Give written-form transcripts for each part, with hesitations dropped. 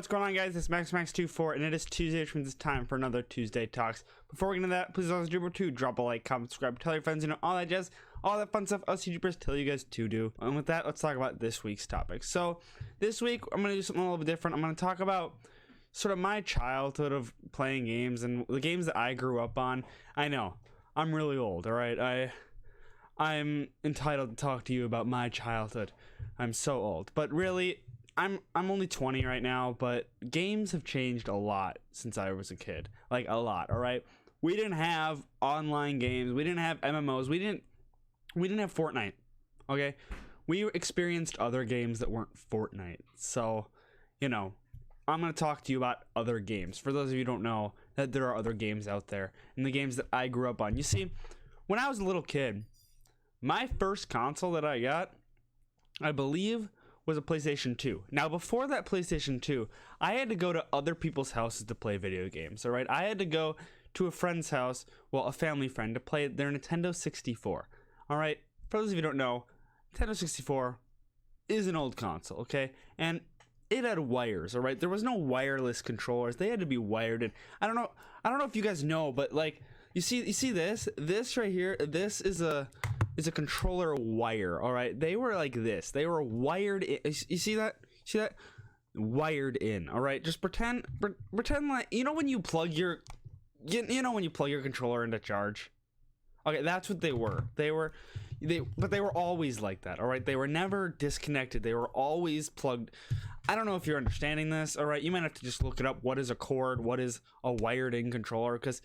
what's going on, guys? It's MaxMax24, and it is Tuesday, which means it's time for another Tuesday Talks. Before we get into that, please also remember to drop a like, comment, subscribe, tell your friends, all that jazz, all that fun stuff us YouTubers tell you guys to do. And with that, let's talk about this week's topic. So, this week, I'm going to do something a little bit different. I'm going to talk about sort of my childhood of playing games and the games that I grew up on. I know, I'm really old, alright? I'm entitled to talk to you about my childhood. I'm so old. But really, I'm only 20 right now, but games have changed a lot since I was a kid. Like, a lot, alright? We didn't have online games. We didn't have MMOs. We didn't have Fortnite, okay? We experienced other games that weren't Fortnite. So, you know, I'm going to talk to you about other games. For those of you who don't know, that there are other games out there. And the games that I grew up on. You see, when I was a little kid, my first console that I got, I believe, was a PlayStation 2. Now, before that PlayStation 2, I had to go to other people's houses to play video games, all right? I had to go to a friend's house, well, a family friend, to play their Nintendo 64, all right? For those of you who don't know, Nintendo 64 is an old console, okay? And it had wires, all right? There was no wireless controllers. They had to be wired in. I don't know if you guys know, but like, you see this right here, this is a controller wire, all right? They were like this. They were wired in. You see that? Wired in, all right? Just pretend like, you know when you plug your controller into charge? Okay, that's what they were. But they were always like that, all right? They were never disconnected. They were always plugged. I don't know if you're understanding this, all right? You might have to just look it up. What is a cord? What is a wired in controller? Because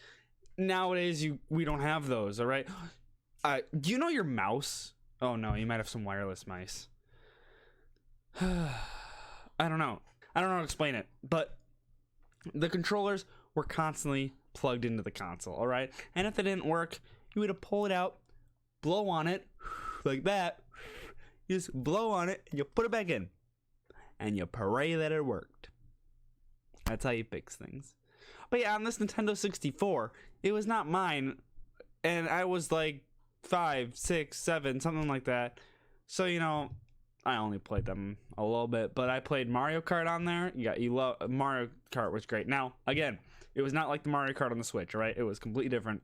nowadays we don't have those, all right? Do you know your mouse? Oh no, you might have some wireless mice. I don't know how to explain it, but the controllers were constantly plugged into the console, all right? And if it didn't work, you would pull it out, blow on it, like that. You just blow on it, and you put it back in. And you pray that it worked. That's how you fix things. But yeah, on this Nintendo 64, it was not mine. And I was like 5, 6, 7, something like that. So, you know, I only played them a little bit. But I played Mario Kart on there. Mario Kart was great. Now, again, it was not like the Mario Kart on the Switch, right? It was completely different.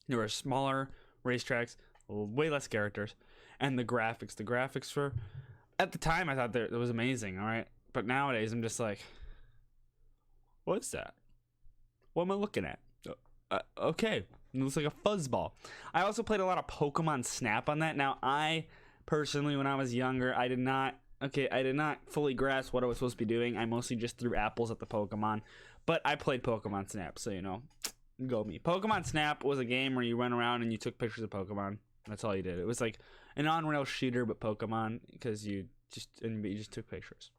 There were smaller racetracks, way less characters, and the graphics were, at the time, I thought it was amazing, all right? But nowadays, I'm just like, what's that? What am I looking at? Okay, it looks like a fuzzball. I also played a lot of Pokemon Snap on that. Now, I personally, when I was younger, I did not fully grasp what I was supposed to be doing. I mostly just threw apples at the Pokemon, but I played Pokemon Snap, so, you know, go me. Pokemon Snap was a game where you went around and you took pictures of Pokemon. That's all you did. It was like an on-rail shooter, but Pokemon, because you just took pictures.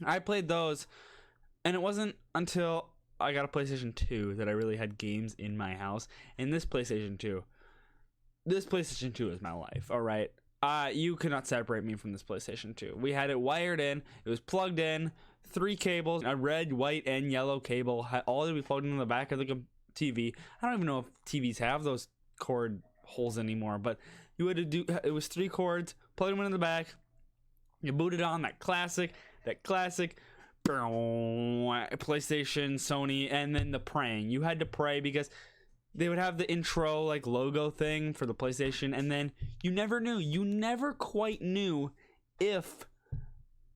I played those, and it wasn't until I got a PlayStation 2 that I really had games in my house. And this PlayStation 2 is my life, all right? You cannot separate me from this PlayStation 2. We had it wired in. It was plugged in. 3 cables, a red, white, and yellow cable. All to be plugged into the back of the TV. I don't even know if TVs have those cord holes anymore, but you had to do. It was 3 cords. Plug them in the back. You booted on that classic PlayStation, Sony, and then the praying. You had to pray because they would have the intro like logo thing for the PlayStation, and then you never quite knew if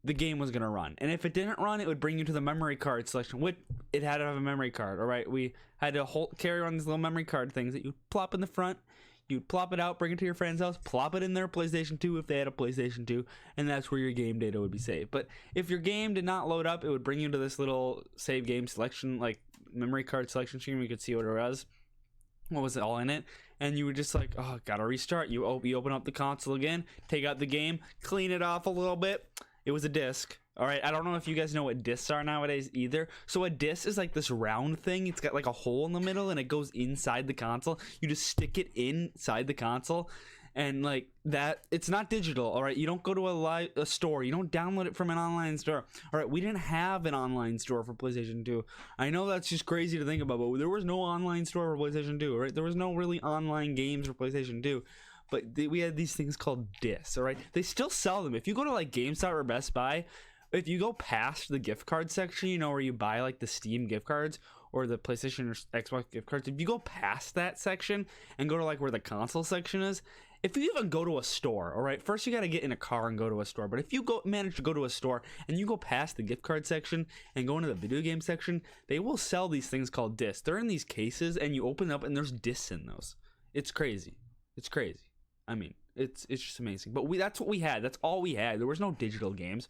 the game was gonna run. And if it didn't run, it would bring you to the memory card selection, which it had to have a memory card, all right? We had to carry on these little memory card things that you plop in the front. You'd plop it out, bring it to your friend's house, plop it in their PlayStation 2 if they had a PlayStation 2, and that's where your game data would be saved. But if your game did not load up, it would bring you to this little save game selection, like memory card selection screen where you could see what it was. What was it all in it? And you were just like, oh, gotta restart. You open up the console again, take out the game, clean it off a little bit. It was a disc. All right, I don't know if you guys know what discs are nowadays either. So a disc is like this round thing. It's got like a hole in the middle and it goes inside the console. You just stick it inside the console, and like that, it's not digital. All right, you don't go to a store. You don't download it from an online store. All right, we didn't have an online store for PlayStation 2. I know that's just crazy to think about, but there was no online store for PlayStation 2. Right, there was no really online games for PlayStation 2. But we had these things called discs, all right? They still sell them. If you go to like GameStop or Best Buy, if you go past the gift card section, you know, where you buy like the Steam gift cards or the PlayStation or Xbox gift cards, if you go past that section and go to like where the console section is, if you even go to a store, all right, first you got to get in a car and go to a store. But if you manage to go to a store and you go past the gift card section and go into the video game section, they will sell these things called discs. They're in these cases, and you open up and there's discs in those. It's crazy. It's crazy. I mean, it's just amazing. But that's what we had. That's all we had. There was no digital games.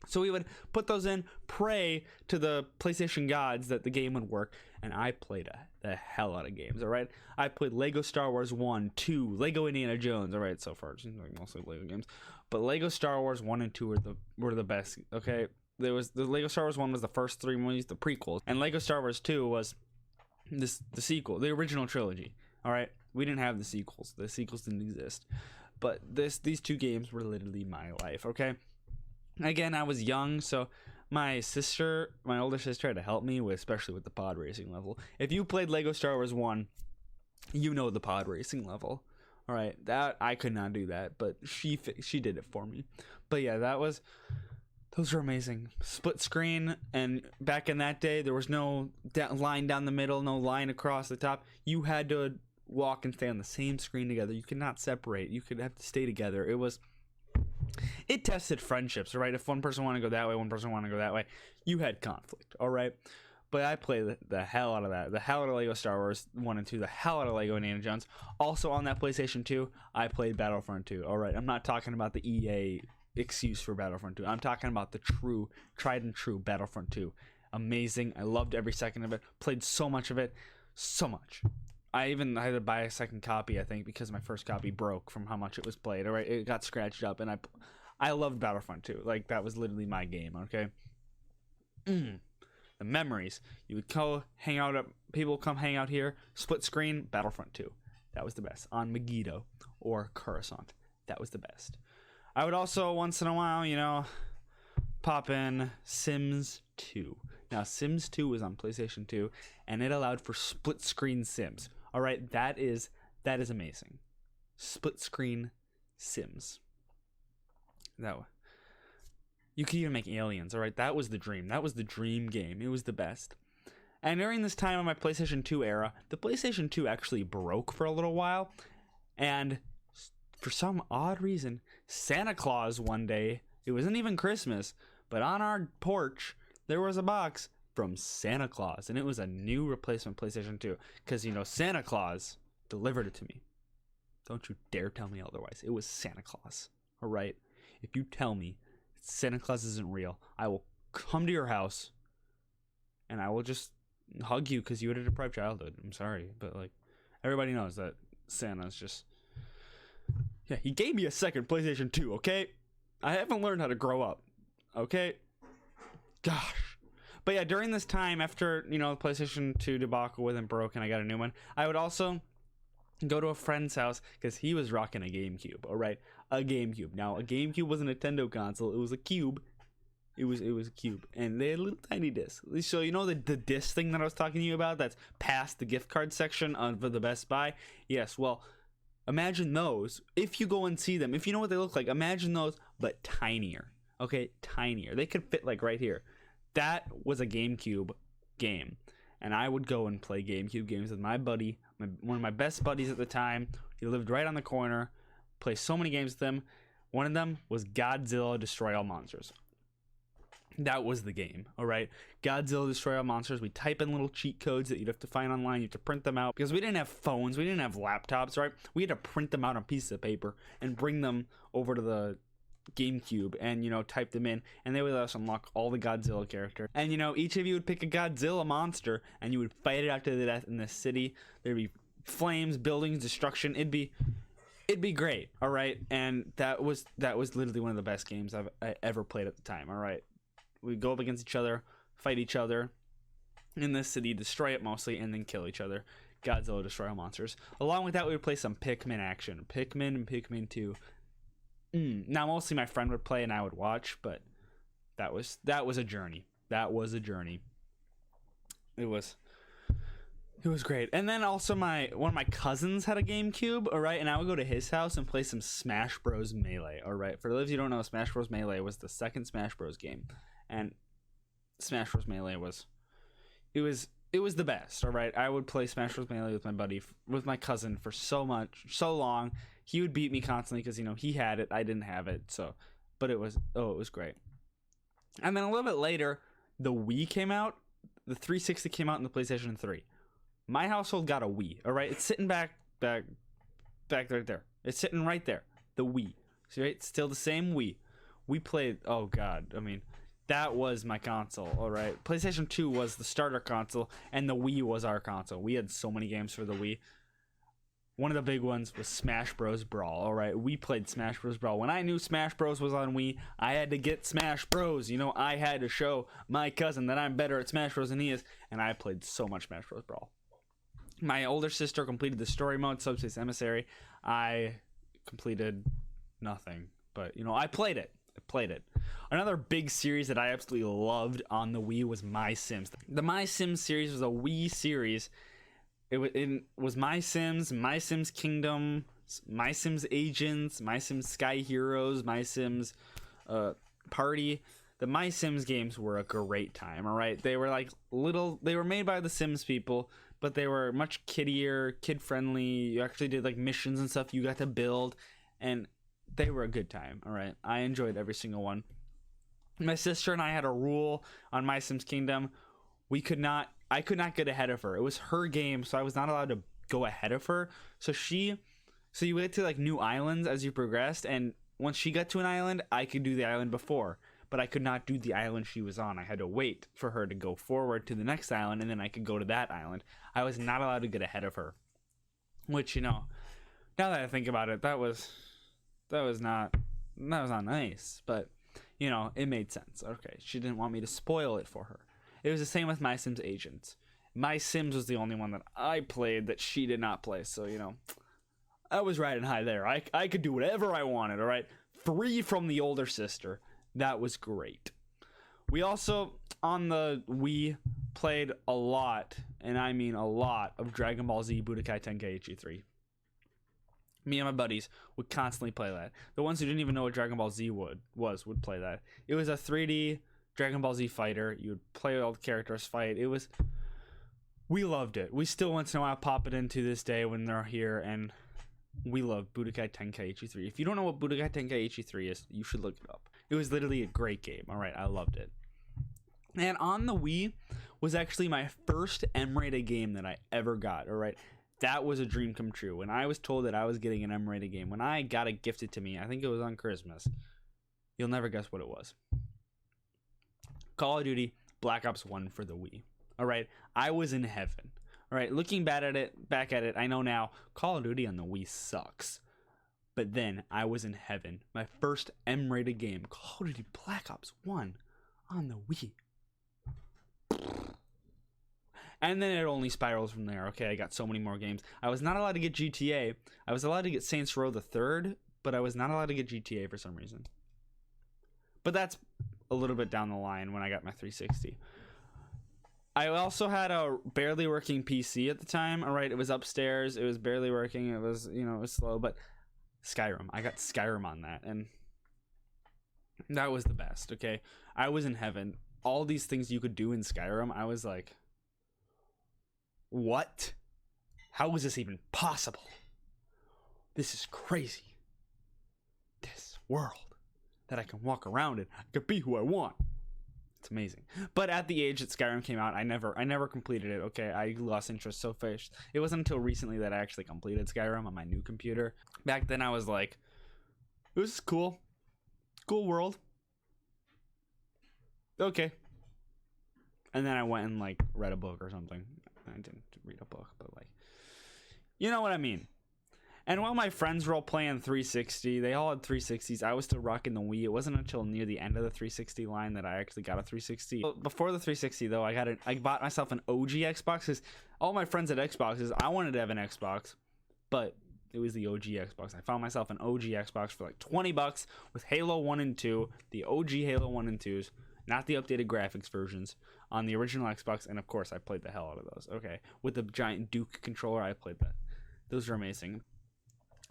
So we would put those in, pray to the PlayStation gods that the game would work, and I played the hell out of games, all right? I played Lego Star Wars 1, 2, Lego Indiana Jones, all right, so far, it's like mostly Lego games. But Lego Star Wars 1 and 2 were the best, okay? There was the Lego Star Wars 1 was the first 3 movies, the prequels, and Lego Star Wars 2 was the sequel, the original trilogy, all right? We didn't have the sequels. The sequels didn't exist. But these 2 games were literally my life, okay? Again, I was young, so my older sister, had to help me with, especially with the pod racing level. If you played Lego Star Wars 1, you know the pod racing level. All right, that I could not do that, but she did it for me. But yeah, those were amazing. Split screen, and back in that day, there was no line down the middle, no line across the top. You had to walk and stay on the same screen together. You could not separate. You could have to stay together. It tested friendships, right? If one person wanted to go that way, one person wanted to go that way, you had conflict, all right? But I played the hell out of that. The hell out of Lego Star Wars 1 and 2. The hell out of Lego Indiana Jones. Also on that PlayStation 2, I played Battlefront 2, all right? I'm not talking about the EA excuse for Battlefront 2. I'm talking about the tried and true Battlefront 2. Amazing. I loved every second of it. Played so much of it. So much. I even had to buy a second copy, I think, because my first copy broke from how much it was played. All right, it got scratched up, and I loved Battlefront 2. Like, that was literally my game, okay? The memories. You would go hang out people come hang out here, split screen, Battlefront 2. That was the best. On Megiddo or Coruscant. That was the best. I would also, once in a while, you know, pop in Sims 2. Now, Sims 2 was on PlayStation 2, and it allowed for split screen Sims. All right, that is amazing. Split screen Sims. You could even make aliens. All right, that was the dream. That was the dream game. It was the best. And during this time of my PlayStation 2 era, the PlayStation 2 actually broke for a little while, and for some odd reason, Santa Claus one day, it wasn't even Christmas, but on our porch there was a box from Santa Claus, and it was a new replacement PlayStation 2, because, you know, Santa Claus delivered it to me. Don't you dare tell me otherwise. It was Santa Claus, all right? If you tell me Santa Claus isn't real, I will come to your house, and I will just hug you, because you had a deprived childhood. I'm sorry, but, like, everybody knows that Santa's just... Yeah, he gave me a second PlayStation 2, okay? I haven't learned how to grow up, okay? Gosh. But yeah, during this time, after, you know, the PlayStation 2 debacle wasn't broke and I got a new one, I would also go to a friend's house because he was rocking a GameCube, all right? A GameCube. Now, a GameCube was a Nintendo console. It was a cube. It was a cube. And they had little tiny discs. So, you know the disc thing that I was talking to you about that's past the gift card section for the Best Buy? Yes, well, imagine those. If you go and see them, if you know what they look like, imagine those, but tinier. Okay, tinier. They could fit, like, right here. That was a GameCube game, and I would go and play GameCube games with my buddy, one of my best buddies at the time. He lived right on the corner. Play so many games with him. One of them was Godzilla Destroy All Monsters. That was the game, all right? Godzilla Destroy All Monsters. We type in little cheat codes that you'd have to find online. You have to print them out because we didn't have phones. We didn't have laptops, right? We had to print them out on pieces of paper and bring them over to the GameCube and, you know, type them in, and they would let us unlock all the Godzilla characters. And, you know, each of you would pick a Godzilla monster and you would fight it out to the death in this city. There'd be flames, buildings, destruction. It'd be great, all right? And that was literally one of the best games I ever played at the time, all right? We'd go up against each other, fight each other in this city, destroy it mostly, and then kill each other. Godzilla Destroy All Monsters. Along with that, we would play some Pikmin action. Pikmin and Pikmin 2. Now, mostly my friend would play and I would watch, but that was a journey. That was a journey. It was It was great. And then also one of my cousins had a GameCube, all right, and I would go to his house and play some Smash Bros. Melee, all right. For those of you who don't know, Smash Bros. Melee was the second Smash Bros. Game, and Smash Bros. Melee was the best, all right. I would play Smash Bros. Melee with my buddy, with my cousin for so long. He would beat me constantly because, you know, he had it, I didn't have it, so, but it was great. And then a little bit later, the Wii came out, the 360 came out, in the PlayStation 3. My household got a Wii, all right? It's sitting back right there. It's sitting right there. The Wii. See, right? It's still the same Wii. We played, oh God, I mean, that was my console, all right? PlayStation 2 was the starter console, and the Wii was our console. We had so many games for the Wii. One of the big ones was Smash Bros. Brawl, all right? We played Smash Bros. Brawl. When I knew Smash Bros. Was on Wii, I had to get Smash Bros. You know, I had to show my cousin that I'm better at Smash Bros. Than he is, and I played so much Smash Bros. Brawl. My older sister completed the story mode, Subspace Emissary. I completed nothing, but, you know, I played it. Another big series that I absolutely loved on the Wii was My Sims. The My Sims series was a Wii series. It was My Sims, My Sims Kingdom, My Sims Agents, My Sims Sky Heroes, My Sims Party. The My Sims games were a great time, all right? They were like they were made by the Sims people, but they were much kiddier, kid-friendly. You actually did like missions and stuff you got to build, and they were a good time, all right? I enjoyed every single one. My sister and I had a rule on My Sims Kingdom. I could not get ahead of her. It was her game, so I was not allowed to go ahead of her. So you went to like new islands as you progressed, and once she got to an island, I could do the island before, but I could not do the island she was on. I had to wait for her to go forward to the next island, and then I could go to that island. I was not allowed to get ahead of her, which, you know, now that I think about it, that was not nice, but, you know, it made sense. Okay, she didn't want me to spoil it for her. It was the same with My Sims Agents. My Sims was the only one that I played that she did not play, so, you know, I was riding high there. I could do whatever I wanted, all right? Free from the older sister. That was great. We also, on the Wii, played a lot, and I mean a lot, of Dragon Ball Z Budokai Tenkaichi 3. Me and my buddies would constantly play that. The ones who didn't even know what Dragon Ball Z would play that. It was a 3D Dragon Ball Z fighter. You would play all the characters fight. We loved it. We still once in a while pop it in to this day when they're here, and we love Budokai Tenkaichi 3. If you don't know what Budokai Tenkaichi 3 is, you should look it up. It was literally a great game. All right, I loved it. And on the Wii was actually my first M-rated game that I ever got. All right, that was a dream come true. When I was told that I was getting an M-rated game, when I got it gifted to me, I think it was on Christmas. You'll never guess what it was. Call of Duty Black Ops 1 for the Wii. All right, I was in heaven. All right, looking back at it, I know now Call of Duty on the Wii sucks. But then I was in heaven. My first M-rated game, Call of Duty Black Ops 1 on the Wii. And then it only spirals from there. Okay, I got so many more games. I was not allowed to get GTA. I was allowed to get Saints Row the Third, but I was not allowed to get GTA for some reason. But that's a little bit down the line when I got my 360. I also had a barely working PC at the time. All right, it was upstairs. It was barely working. It was, you know, it was slow, but Skyrim. I got Skyrim on that, and that was the best, okay? I was in heaven. All these things you could do in Skyrim, I was like, what? How is this even possible? This is crazy. This world that I can walk around in, I could be who I want. It's amazing. But at the age that Skyrim came out, I never completed it. Okay, I lost interest so fast. It wasn't until recently that I actually completed Skyrim on my new computer. Back then I was like, it was cool. Cool world. Okay. And then I went and like read a book or something. I didn't read a book, but like, you know what I mean. And while my friends were all playing 360, they all had 360s, I was still rocking the Wii. It wasn't until near the end of the 360 line that I actually got a 360. Before the 360, though, I bought myself an OG Xbox, because all my friends had Xboxes. I wanted to have an Xbox, but it was the OG Xbox. I found myself an OG Xbox for like $20 with Halo 1 and 2, the OG Halo 1 and 2s, not the updated graphics versions, on the original Xbox. And of course, I played the hell out of those. Okay, with the giant Duke controller, I played that. Those are amazing.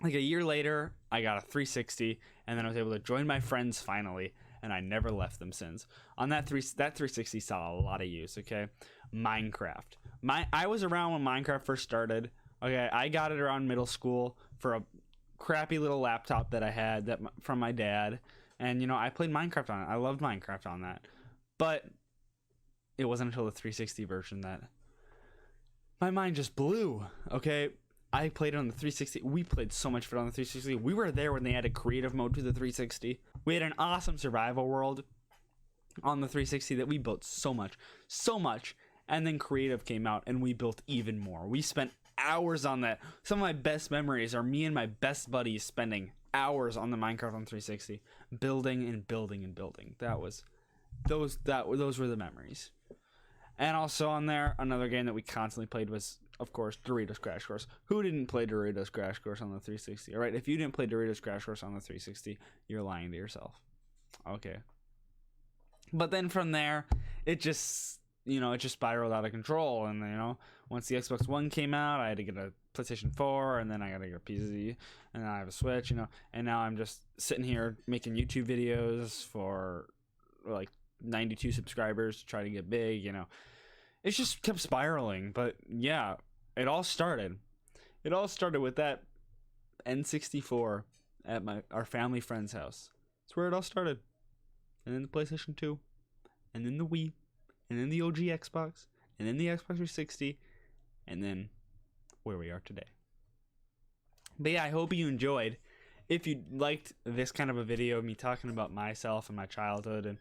Like a year later, I got a 360, and then I was able to join my friends finally, and I never left them since. On that 360 saw a lot of use. Okay, Minecraft. I was around when Minecraft first started. Okay, I got it around middle school for a crappy little laptop that I had from my dad, and you know, I played Minecraft on it. I loved Minecraft on that, but it wasn't until the 360 version that my mind just blew. Okay, I played it on the 360. We played so much of it on the 360. We were there when they added creative mode to the 360. We had an awesome survival world on the 360 that we built so much, and then creative came out and we built even more. We spent hours on that. Some of my best memories are me and my best buddies spending hours on the Minecraft on 360, building and building and building. Those were the memories. And also on there, another game that we constantly played was, of course, Doritos Crash Course. Who didn't play Doritos Crash Course on the 360? All right, if you didn't play Doritos Crash Course on the 360, you're lying to yourself. Okay. But then from there, it just spiraled out of control. And, you know, once the Xbox One came out, I had to get a PlayStation 4, and then I got to get a PC, and then I have a Switch, you know. And now I'm just sitting here making YouTube videos for, like, 92 subscribers to try to get big, you know. It's just kept spiraling. But yeah, it all started with that N64 at our family friend's house. That's where it all started. And then the PlayStation 2, and then the Wii, and then the OG Xbox, and then the Xbox 360, and then where we are today. But yeah, I hope you enjoyed. If you liked this kind of a video of me talking about myself and my childhood and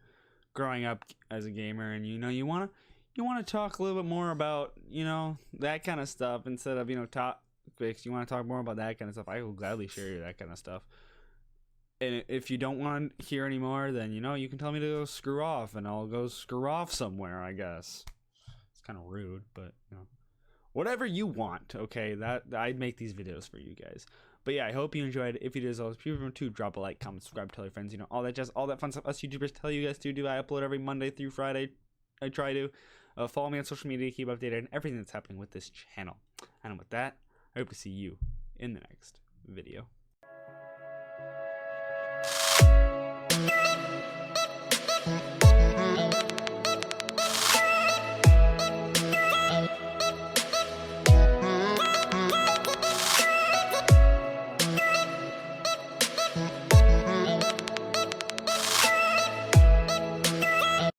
growing up as a gamer, and you know, you want to talk a little bit more about, you know, that kind of stuff instead of, you know, topics. You want to talk more about that kind of stuff, I will gladly share you that kind of stuff. And if you don't want to hear anymore, then, you know, you can tell me to go screw off, and I'll go screw off somewhere, I guess. It's kind of rude, but, you know, whatever you want. Okay, that I'd make these videos for you guys. But yeah, I hope you enjoyed. If you did, as always, please remember to drop a like, comment, subscribe, tell your friends, you know, all that jazz, all that fun stuff us YouTubers tell you guys to do. I upload every Monday through Friday. I try to. Follow me on social media to keep updated on everything that's happening with this channel. And with that, I hope to see you in the next video.